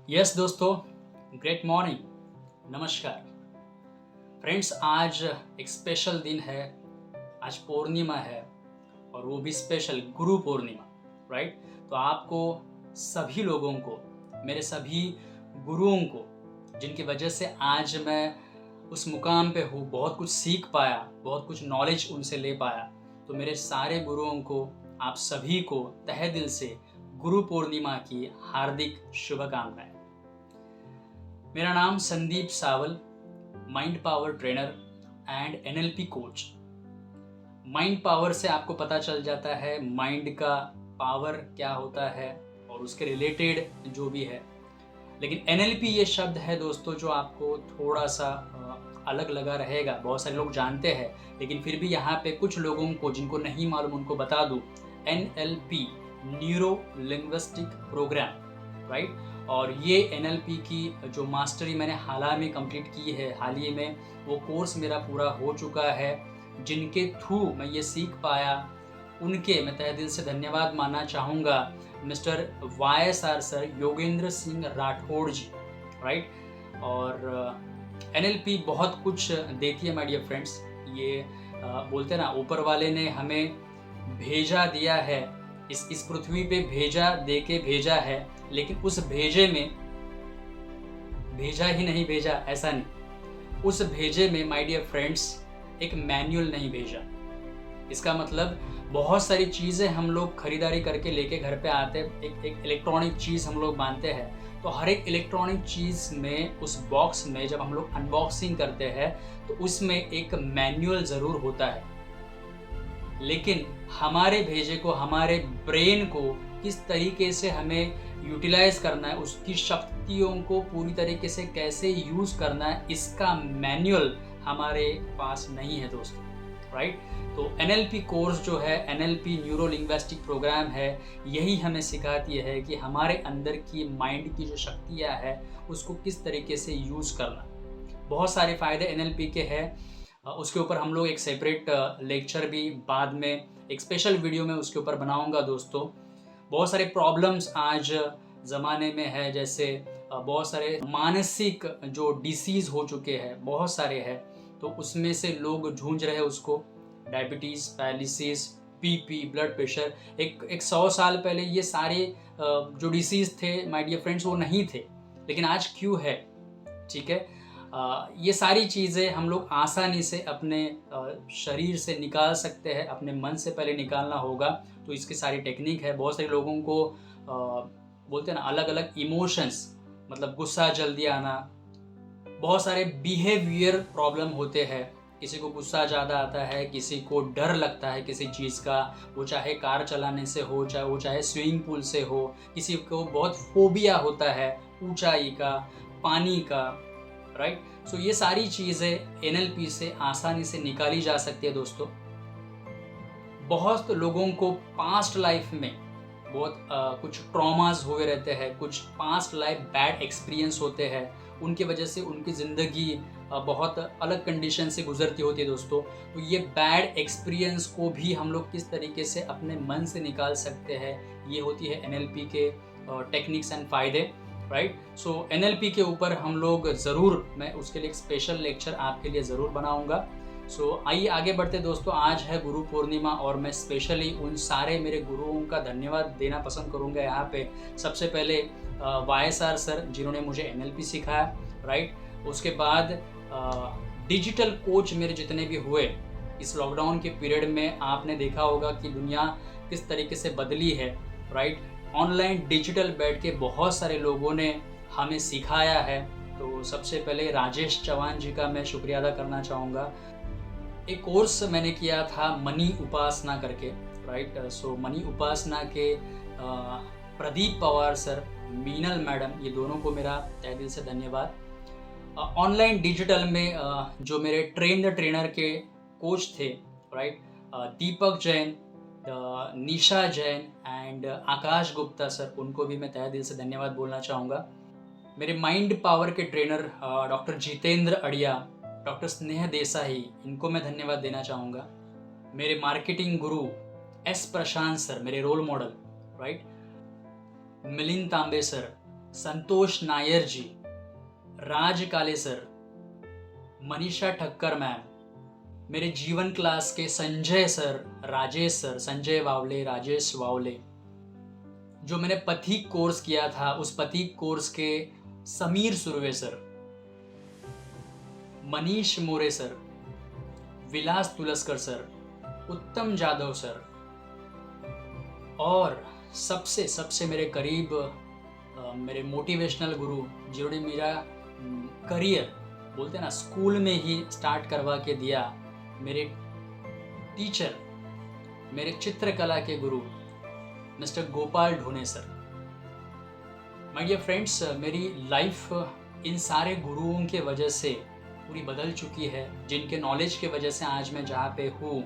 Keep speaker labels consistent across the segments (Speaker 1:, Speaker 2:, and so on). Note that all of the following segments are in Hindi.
Speaker 1: यस दोस्तों, ग्रेट मॉर्निंग, नमस्कार फ्रेंड्स। आज एक स्पेशल दिन है। आज पूर्णिमा है और वो भी स्पेशल गुरु पूर्णिमा, राइट। तो आपको सभी लोगों को, मेरे सभी गुरुओं को, जिनकी वजह से आज मैं उस मुकाम पे हूँ, बहुत कुछ सीख पाया, बहुत कुछ नॉलेज उनसे ले पाया, तो मेरे सारे गुरुओं को, आप सभी को तहे दिल से गुरु पूर्णिमा की हार्दिक शुभकामनाएं। मेरा नाम Sandeep Sawal, mind power trainer and NLP coach. Mind power से आपको पता चल जाता है माइंड का पावर क्या होता है और उसके रिलेटेड जो भी है। लेकिन एनएलपी ये शब्द है दोस्तों जो आपको थोड़ा सा अलग लगा रहेगा। बहुत सारे लोग जानते हैं, लेकिन फिर भी यहाँ पे कुछ लोगों को जिनको नहीं मालूम उनको बता दूँ। NLP neuro linguistic program, right. और ये एनएलपी की जो मास्टरी मैंने हाल ही में कंप्लीट की है, हाल ही में वो कोर्स मेरा पूरा हो चुका है। जिनके थ्रू मैं ये सीख पाया, उनके मैं तहे दिल से धन्यवाद मानना चाहूँगा। Mister YSR sir, Yogendra Singh Rathore ji, right. और एनएलपी बहुत कुछ देती है माय डियर फ्रेंड्स। ये बोलते हैं ना, ऊपर वाले ने हमें भेजा दिया है, इस पृथ्वी पे भेजा दे के भेजा है, लेकिन उस भेजे में भेजा ही नहीं भेजा ऐसा नहीं, उस भेजे में माय डियर फ्रेंड्स एक मैनुअल नहीं भेजा। इसका मतलब बहुत सारी चीज़ें हम लोग खरीदारी करके लेके घर पे आते हैं, एक इलेक्ट्रॉनिक चीज़ हम लोग मानते हैं। तो हर एक इलेक्ट्रॉनिक चीज़ में, उस बॉक्स में जब हम लोग अनबॉक्सिंग करते हैं तो उसमें एक मैनुअल ज़रूर होता है। लेकिन हमारे भेजे को, हमारे ब्रेन को किस तरीके से हमें यूटिलाइज करना है, उसकी शक्तियों को पूरी तरीके से कैसे यूज़ करना है, इसका मैनुअल हमारे पास नहीं है दोस्तों, राइट। तो एनएलपी कोर्स जो है, एनएलपी न्यूरो लिंग्विस्टिक प्रोग्राम है, यही हमें सिखाती है कि हमारे अंदर की माइंड की जो शक्तियाँ है उसको किस तरीके से यूज़ करना। बहुत सारे फ़ायदे एनएलपी के हैं। उसके ऊपर हम लोग एक सेपरेट लेक्चर भी बाद में, एक स्पेशल वीडियो में उसके ऊपर बनाऊंगा दोस्तों। बहुत सारे प्रॉब्लम्स आज ज़माने में है, जैसे बहुत सारे मानसिक जो डिसीज़ हो चुके हैं, बहुत सारे हैं। तो उसमें से लोग जूझ रहे हैं उसको, diabetes, paralysis, BP, blood pressure. एक 100 साल पहले ये सारे जो डिसीज़ थे माय डियर फ्रेंड्स वो नहीं थे, लेकिन आज क्यों है, ठीक है। ये सारी चीज़ें हम लोग आसानी से अपने शरीर से निकाल सकते हैं, अपने मन से पहले निकालना होगा। तो इसकी सारी टेक्निक है। बहुत सारे लोगों को बोलते हैं ना, अलग अलग इमोशंस, मतलब गुस्सा जल्दी आना, बहुत सारे बिहेवियर प्रॉब्लम होते हैं। किसी को गुस्सा ज़्यादा आता है, किसी को डर लगता है किसी चीज़ का, वो चाहे कार चलाने से हो, चाहे स्विमिंग पूल से हो। किसी को बहुत फोबिया होता है ऊंचाई का, पानी का, राइट। सो ये सारी चीज़ें एनएलपी से आसानी से निकाली जा सकती है दोस्तों। बहुत लोगों को पास्ट लाइफ में बहुत कुछ ट्रॉमास हुए रहते हैं, कुछ पास्ट लाइफ बैड एक्सपीरियंस होते हैं, उनकी वजह से उनकी ज़िंदगी बहुत अलग कंडीशन से गुजरती होती है दोस्तों। तो ये बैड एक्सपीरियंस को भी हम लोग किस तरीके से अपने मन से निकाल सकते हैं, ये होती है एनएलपी के टेक्निक्स एंड फ़ायदे, राइट। सो एनएलपी के ऊपर हम लोग ज़रूर, मैं उसके लिए एक स्पेशल लेक्चर आपके लिए ज़रूर बनाऊंगा। सो आइए आगे बढ़ते दोस्तों। आज है गुरु पूर्णिमा और मैं स्पेशली उन सारे मेरे गुरुओं का धन्यवाद देना पसंद करूंगा यहाँ पे। सबसे पहले YSR सर, जिन्होंने मुझे एनएलपी सिखाया, राइट। उसके बाद डिजिटल कोच मेरे जितने भी हुए इस लॉकडाउन के पीरियड में, आपने देखा होगा कि दुनिया किस तरीके से बदली है, राइट। ऑनलाइन डिजिटल बैठ के बहुत सारे लोगों ने हमें सिखाया है। तो सबसे पहले राजेश चौहान जी का मैं शुक्रिया अदा करना चाहूँगा। एक कोर्स मैंने किया था मनी उपासना करके, राइट। सो मनी उपासना के प्रदीप पवार सर, मीनल मैडम, ये दोनों को मेरा तहे दिल से धन्यवाद। ऑनलाइन डिजिटल में जो मेरे ट्रेन द ट्रेनर के कोच थे, right, Deepak Jain, Nisha Jain and Akash Gupta sir, उनको भी मैं तहे दिल से धन्यवाद बोलना चाहूँगा। मेरे माइंड पावर के ट्रेनर डॉक्टर जितेंद्र अड़िया, डॉक्टर स्नेह देसाई, इनको मैं धन्यवाद देना चाहूँगा। मेरे मार्केटिंग गुरु S प्रशांत सर, मेरे रोल मॉडल, राइट। मिलिंद तांबे सर, संतोष नायर जी, राज काले सर, मनीषा ठक्कर मैम, मेरे जीवन क्लास के संजय सर, राजेश सर, संजय वावले, राजेश वावले, जो मैंने पथिक कोर्स किया था उस पथिक कोर्स के समीर सुरवे सर, मनीष मोरे सर, विलास तुलस्कर सर, उत्तम जादव सर, और सबसे सबसे मेरे करीब मेरे मोटिवेशनल गुरु जिन्होंने मेरा करियर बोलते हैं ना स्कूल में ही स्टार्ट करवा के दिया, मेरे टीचर, मेरे चित्रकला के गुरु मिस्टर गोपाल ढोने सर। माय डियर फ्रेंड्स, मेरी लाइफ इन सारे गुरुओं के वजह से पूरी बदल चुकी है, जिनके नॉलेज के वजह से आज मैं जहाँ पे हूँ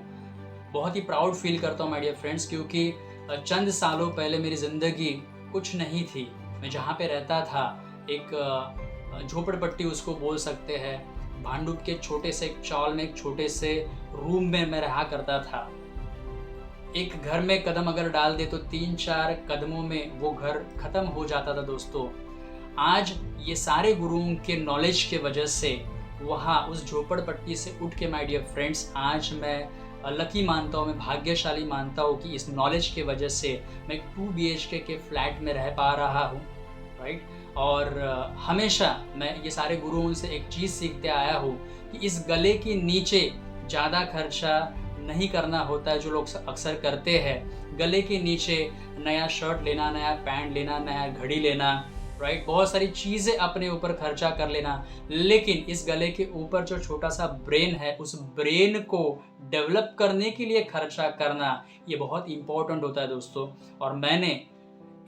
Speaker 1: बहुत ही प्राउड फील करता हूँ माय डियर फ्रेंड्स, क्योंकि चंद सालों पहले मेरी ज़िंदगी कुछ नहीं थी। मैं जहाँ पे रहता था एक झोपड़पट्टी उसको बोल सकते हैं, भांडुप के छोटे से एक चौल में एक छोटे से रूम में मैं रहा करता था। एक घर में कदम अगर डाल दे तो 3-4 कदमों में वो घर खत्म हो जाता था दोस्तों। आज ये सारे गुरुओं के नॉलेज के वजह से वहाँ उस झोपड़पट्टी से उठ के माय डियर फ्रेंड्स आज मैं लकी मानता हूँ, मैं भाग्यशाली मानता हूँ कि इस नॉलेज के वजह से मैं एक 2 BHK के फ्लैट में रह पा रहा हूँ, राइट। और हमेशा मैं ये सारे गुरुओं से एक चीज़ सीखते आया हूँ कि इस गले के नीचे ज़्यादा खर्चा नहीं करना होता है जो लोग अक्सर करते हैं। गले के नीचे नया शर्ट लेना, नया पैंट लेना, नया घड़ी लेना, राइट, बहुत सारी चीज़ें अपने ऊपर खर्चा कर लेना, लेकिन इस गले के ऊपर जो छोटा सा ब्रेन है उस ब्रेन को डेवलप करने के लिए खर्चा करना ये बहुत इम्पोर्टेंट होता है दोस्तों। और मैंने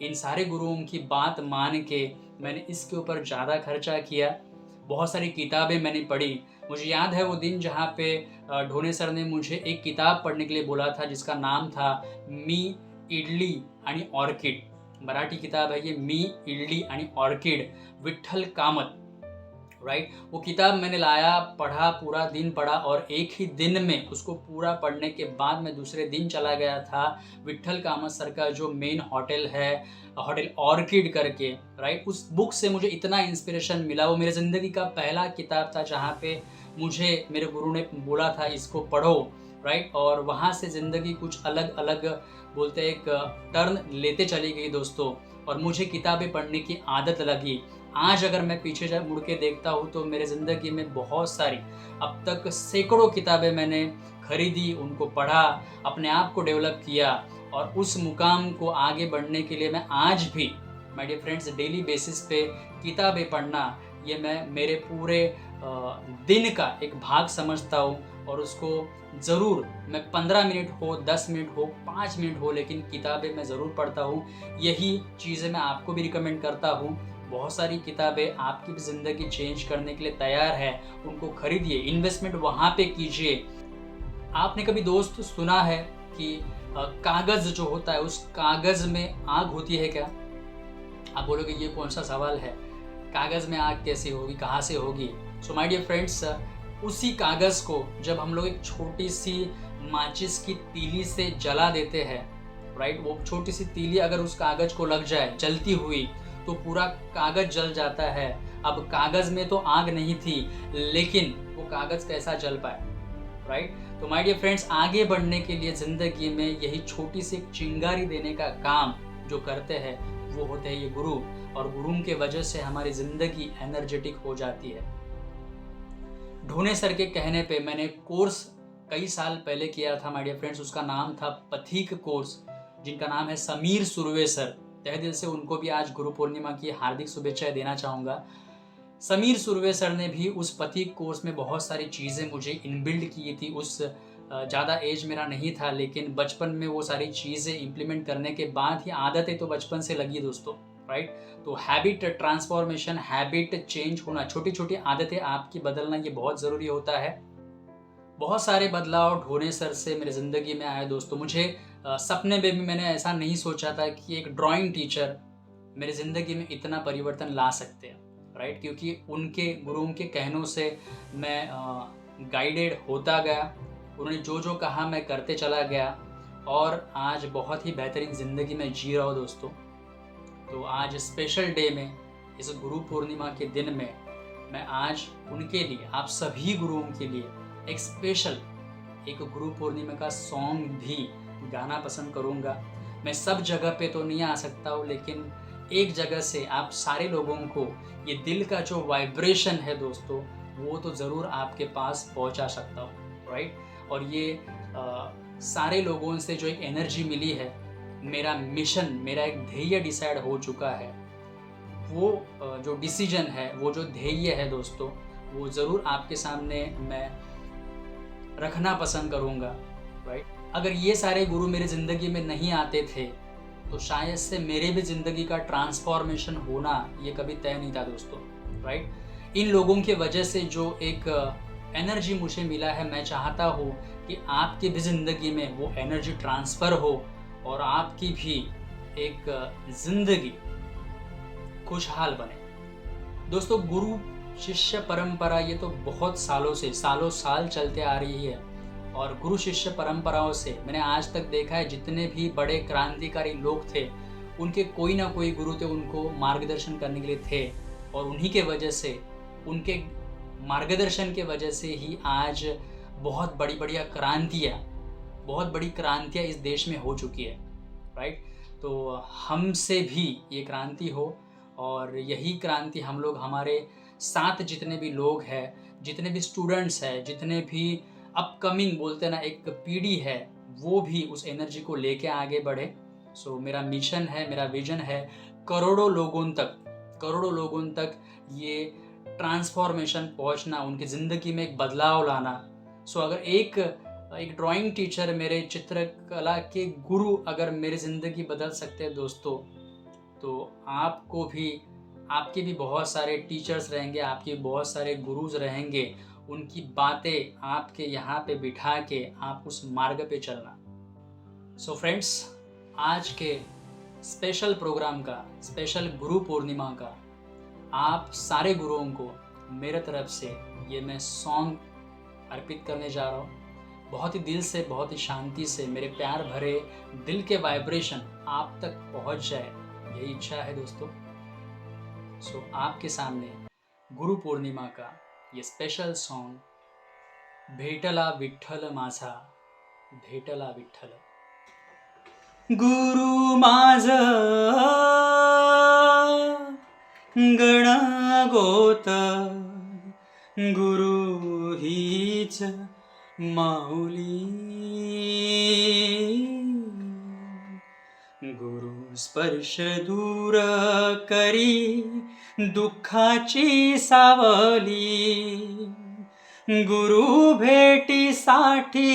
Speaker 1: इन सारे गुरुओं की बात मान के मैंने इसके ऊपर ज़्यादा खर्चा किया। बहुत सारी किताबें मैंने पढ़ी। मुझे याद है वो दिन जहाँ पे ढोने सर ने मुझे एक किताब पढ़ने के लिए बोला था जिसका नाम था मी इडली आणि ऑर्किड। मराठी किताब है ये, मी इडली आणि ऑर्किड, विठ्ठल कामत, राइट। वो किताब मैंने लाया, पढ़ा, पूरा दिन पढ़ा और एक ही दिन में उसको पूरा पढ़ने के बाद मैं दूसरे दिन चला गया था विठ्ठल कामत सर का जो मेन होटल है, होटल ऑर्किड करके, राइट। उस बुक से मुझे इतना इंस्पिरेशन मिला। वो मेरे ज़िंदगी का पहला किताब था जहाँ पे मुझे मेरे गुरु ने बोला था इसको पढ़ो, राइट। और वहाँ से ज़िंदगी कुछ अलग अलग बोलते एक टर्न लेते चली गई दोस्तों, और मुझे किताबें पढ़ने की आदत लगी। आज अगर मैं पीछे मुड़ के देखता हूँ तो मेरे ज़िंदगी में बहुत सारी, अब तक सैकड़ों किताबें मैंने खरीदी, उनको पढ़ा, अपने आप को डेवलप किया, और उस मुकाम को आगे बढ़ने के लिए मैं आज भी my dear friends daily basis पे किताबें पढ़ना ये मैं मेरे पूरे दिन का एक भाग समझता हूँ। और उसको ज़रूर मैं 15 मिनट हो, 10 मिनट हो, 5 मिनट हो, लेकिन किताबें मैं ज़रूर पढ़ता हूँ। यही चीज़ें मैं आपको भी रिकमेंड करता हूँ। बहुत सारी किताबें आपकी भी ज़िंदगी चेंज करने के लिए तैयार है, उनको खरीदिए, इन्वेस्टमेंट वहाँ पे कीजिए। आपने कभी दोस्त सुना है कि कागज़ जो होता है उस कागज़ में आग होती है क्या? आप बोलोगे ये कौन सा सवाल है, कागज़ में आग कैसे होगी, कहाँ से होगी? सो माय डियर फ्रेंड्स, उसी कागज़ को जब हम लोग एक छोटी सी माचिस की तीली से जला देते हैं, राइट, वो छोटी सी तीली अगर उस कागज़ को लग जाए जलती हुई तो पूरा कागज़ जल जाता है। अब कागज़ में तो आग नहीं थी, लेकिन वो कागज़ कैसा जल पाए, राइट। तो माय डियर फ्रेंड्स, आगे बढ़ने के लिए ज़िंदगी में यही छोटी सी चिंगारी देने का काम जो करते हैं वो होते हैं ये गुरु, और गुरु के वजह से हमारी ज़िंदगी एनर्जेटिक हो जाती है। ढोने सर के कहने पे मैंने कोर्स कई साल पहले किया था माय डियर फ्रेंड्स, उसका नाम था पथिक कोर्स, जिनका नाम है समीर सुरवे सर। तहे दिल से उनको भी आज गुरु पूर्णिमा की हार्दिक शुभेच्छाएं देना चाहूँगा। समीर सुरवे सर ने भी उस पथिक कोर्स में बहुत सारी चीज़ें मुझे इनबिल्ड की थी। उस ज़्यादा एज मेरा नहीं था, लेकिन बचपन में वो सारी चीज़ें इम्प्लीमेंट करने के बाद ही आदतें तो बचपन से लगी दोस्तों, राइट। तो हैबिट ट्रांसफॉर्मेशन, हैबिट चेंज होना, छोटी छोटी आदतें आपकी बदलना ये बहुत ज़रूरी होता है। बहुत सारे बदलाव ढोने सर से मेरे ज़िंदगी में आए दोस्तों। मुझे सपने में भी मैंने ऐसा नहीं सोचा था कि एक ड्राइंग टीचर मेरी ज़िंदगी में इतना परिवर्तन ला सकते हैं, राइट। क्योंकि उनके गुरुओं के कहनों से मैं गाइडेड होता गया, उन्होंने जो जो कहा मैं करते चला गया, और आज बहुत ही बेहतरीन ज़िंदगी में जी रहा हूँ दोस्तों। तो आज स्पेशल डे में इस गुरु पूर्णिमा के दिन में मैं आज उनके लिए, आप सभी गुरुओं के लिए एक स्पेशल एक गुरु पूर्णिमा का सॉन्ग भी गाना पसंद करूँगा। मैं सब जगह पे तो नहीं आ सकता हूँ, लेकिन एक जगह से आप सारे लोगों को ये दिल का जो वाइब्रेशन है दोस्तों, वो तो ज़रूर आपके पास पहुँचा सकता हूँ, राइट। और ये सारे लोगों से जो एक एनर्जी मिली है, मेरा मिशन, मेरा एक ध्येय डिसाइड हो चुका है। वो जो डिसीजन है, वो जो ध्येय है दोस्तों, वो ज़रूर आपके सामने मैं रखना पसंद करूँगा, राइट। अगर ये सारे गुरु मेरे ज़िंदगी में नहीं आते थे तो शायद से मेरे भी ज़िंदगी का ट्रांसफॉर्मेशन होना ये कभी तय नहीं था दोस्तों, राइट। इन लोगों के वजह से जो एक एनर्जी मुझे मिला है, मैं चाहता हूँ कि आपकी भी ज़िंदगी में वो एनर्जी ट्रांसफ़र हो और आपकी भी एक ज़िंदगी खुशहाल बने। दोस्तों, गुरु शिष्य परंपरा ये तो बहुत सालों से, सालों साल चलते आ रही है। और गुरु शिष्य परंपराओं से मैंने आज तक देखा है, जितने भी बड़े क्रांतिकारी लोग थे, उनके कोई ना कोई गुरु थे, उनको मार्गदर्शन करने के लिए थे। और उन्हीं के वजह से, उनके मार्गदर्शन के वजह से ही आज बहुत बड़ी क्रांतियाँ इस देश में हो चुकी है, राइट। तो हमसे भी ये क्रांति हो, और यही क्रांति हम लोग, हमारे साथ जितने भी लोग हैं, जितने भी स्टूडेंट्स हैं, जितने भी अपकमिंग बोलते हैं ना एक पीढ़ी है, वो भी उस एनर्जी को लेके आगे बढ़े। सो मेरा मिशन है, मेरा विजन है, करोड़ों लोगों तक ये ट्रांसफॉर्मेशन पहुंचना, उनकी ज़िंदगी में एक बदलाव लाना। सो अगर एक ड्राइंग टीचर, मेरे चित्रकला के गुरु अगर मेरी ज़िंदगी बदल सकते हैं दोस्तों, तो आपके भी बहुत सारे टीचर्स रहेंगे, आपके बहुत सारे गुरुज रहेंगे। उनकी बातें आपके यहाँ पे बिठा के आप उस मार्ग पे चलना। सो फ्रेंड्स, आज के स्पेशल प्रोग्राम का, स्पेशल गुरु पूर्णिमा का, आप सारे गुरुओं को मेरे तरफ से ये मैं सॉन्ग अर्पित करने जा रहा हूँ। बहुत ही दिल से, बहुत ही शांति से, मेरे प्यार भरे दिल के वाइब्रेशन आप तक पहुँच जाए, यही इच्छा है दोस्तों। सो आपके सामने गुरु पूर्णिमा का ये स्पेशल सॉन्ग, भेटला विठ्ठल माझा, भेटला विठ्ठल। गुरु माझ गणगोत, गुरु हीच माऊली, गुरु स्पर्श दूर करी दुःखाची सावली, गुरु भेटीसाठी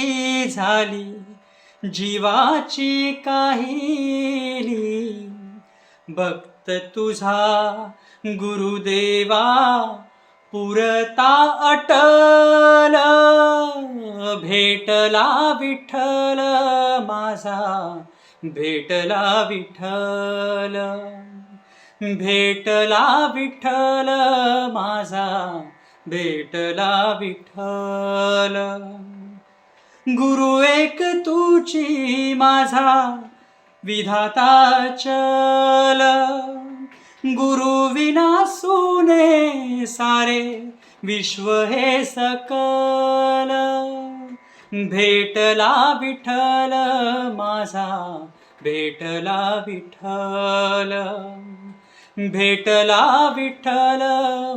Speaker 1: झाली जीवाची काहिली, भक्त तुझा गुरुदेवा पुरता अटल, भेटला विठ्ठल माझा, भेटला विठ्ठल, भेटला विठ्ठल माझा, भेटला विठ्ठल। गुरु एक तुची माझा विधाता चल, गुरु विना सुने सारे विश्व हे सकल, भेटला विठ्ठल माझा, भेटला विठ्ठल, भेटला विठ्ठल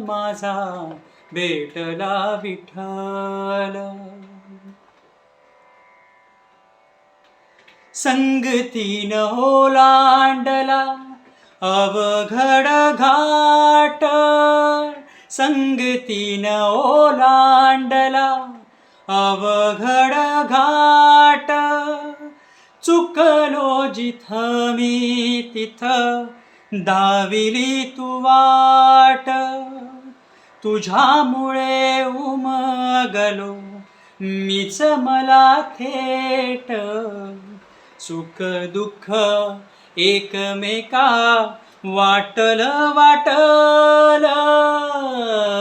Speaker 1: माझा, भेटला विठ्ठल। संगतीन ओलांडला अवघड घाट, संगतीन ओलांडला अवघड घाट, चुकलो जिथ मी तिथ दाविली तू वाट, तुझ्यामुळे उमगलो मीच मला थेट, सुख दुःख एकमेका वाटल वाटल,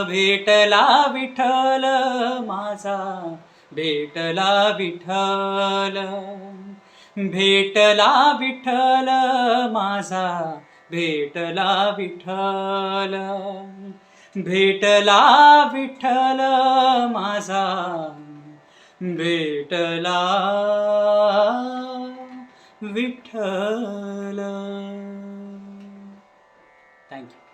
Speaker 1: भेटला विठ्ठल माझा, भेटला विठ्ठल, भेटला विठ्ठल माझा, भेटला विठ्ठल, भेटला विठ्ठल माझा, भेटला विठ्ठल. थँक्यू.